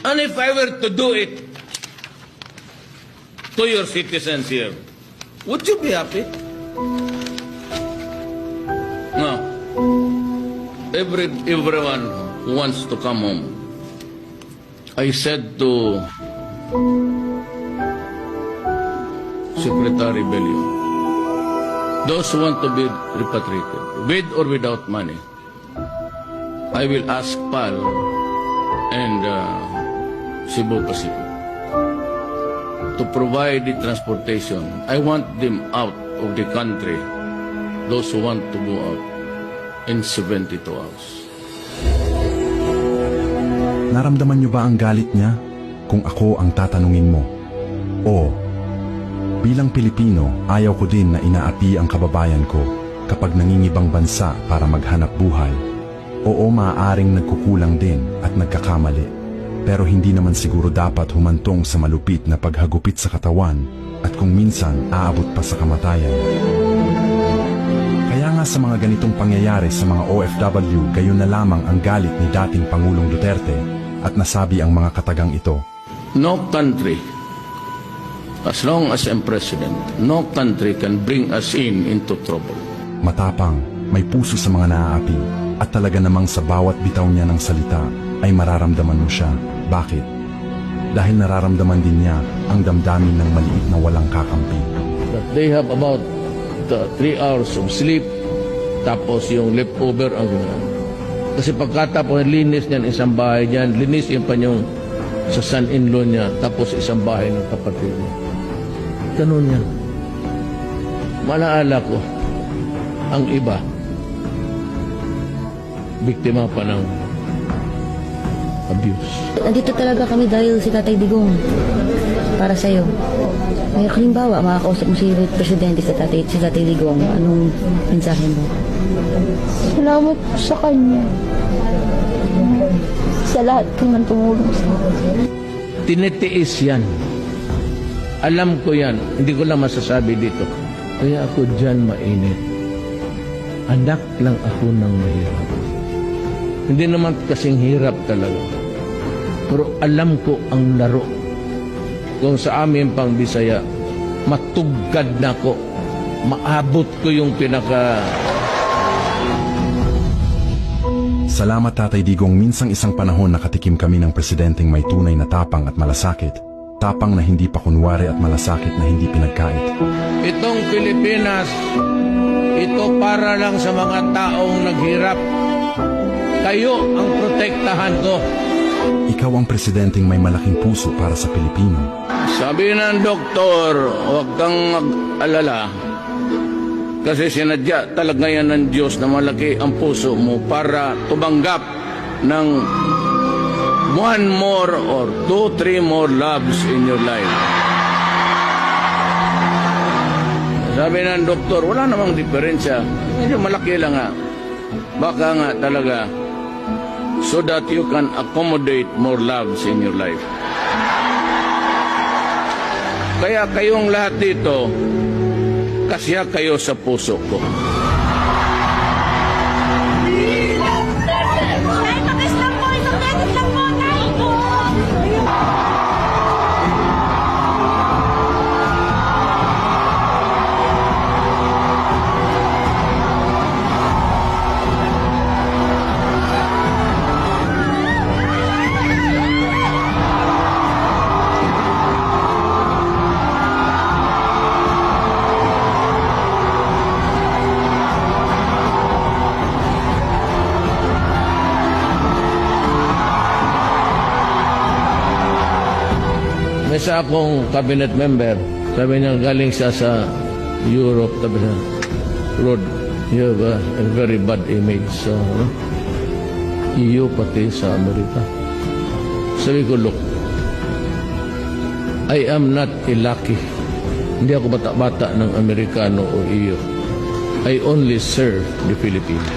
And if I were to do it to your citizens here, would you be happy? No. Everyone wants to come home. I said to Secretary Bello, those who want to be repatriated, with or without money, I will ask PAL and Cebu Pacific to provide the transportation. I want them out of the country, those who want to go out, in 72 hours. Naramdaman niyo ba ang galit niya kung ako ang tatanungin mo? O, bilang Pilipino, ayaw ko din na inaapi ang kababayan ko kapag nangingibang bansa para maghanap buhay. Oo, maaaring nagkukulang din at nagkakamali. Pero hindi naman siguro dapat humantong sa malupit na paghagupit sa katawan at kung minsan aabot pa sa kamatayan. Kaya nga sa mga ganitong pangyayari sa mga OFW, gayon na lamang ang galit ni dating Pangulong Duterte at nasabi ang mga katagang ito. No country, as long as I'm president, no country can bring us into trouble. Matapang, may puso sa mga naaapi at talaga namang sa bawat bitaw niya ng salita ay mararamdaman mo siya. Bakit? Dahil nararamdaman din niya ang damdamin ng maliit na walang kakampi. That they have about 3 hours of sleep, tapos yung leftover ang gano'n. Kasi pagkatapos linis niyan isang bahay niyan, linis yung pa yung sa son-in-law niya, tapos isang bahay ng kapatid niya. Ganun yan. Malaala ko, ang iba, biktima pa ng abuse. Nandito talaga kami dahil si Tatay Digong para sa'yo. May halimbawa, makakausap mo si Presidente si Tatay Digong. Anong mensahe mo? Salamat po sa kanya. Sa lahat po ng tumulong sa akin. Tinitiis yan. Alam ko yan. Hindi ko lang masasabi dito. Kaya ako dyan mainit. Anak lang ako ng mahirap. Hindi naman kasing hirap talaga. Pero alam ko ang laro. Kung sa amin pang Bisaya, matugad na ko. Maabot ko yung pinaka... Salamat Tatay Digong, minsang isang panahon nakatikim kami ng presidenteng may tunay na tapang at malasakit. Tapang na hindi pa kunwari at malasakit na hindi pinagkait. Itong Pilipinas, ito para lang sa mga taong naghirap. Kayo ang protektahan ko. Ikaw ang presidenteng may malaking puso para sa Pilipino. Sabi ng doktor, huwag kang mag-alala. Kasi sinadya talaga yan ng Diyos na malaki ang puso mo para tumanggap ng 1 more or 2, 3 more loves in your life. Sabi ng doktor, wala namang diferensya. Medyo malaki lang nga. Baka nga talaga so that you can accommodate more loves in your life. Kaya kayong lahat dito, kasya kayo sa puso ko. May isa akong cabinet member, sabi niya galing siya sa Europe, sabi niya, Rod, you have a very bad image sa EU pati sa Amerika. Sabi ko, look, I am not a lucky. Hindi ako bata-bata ng Amerikano o EU. I only serve the Philippines.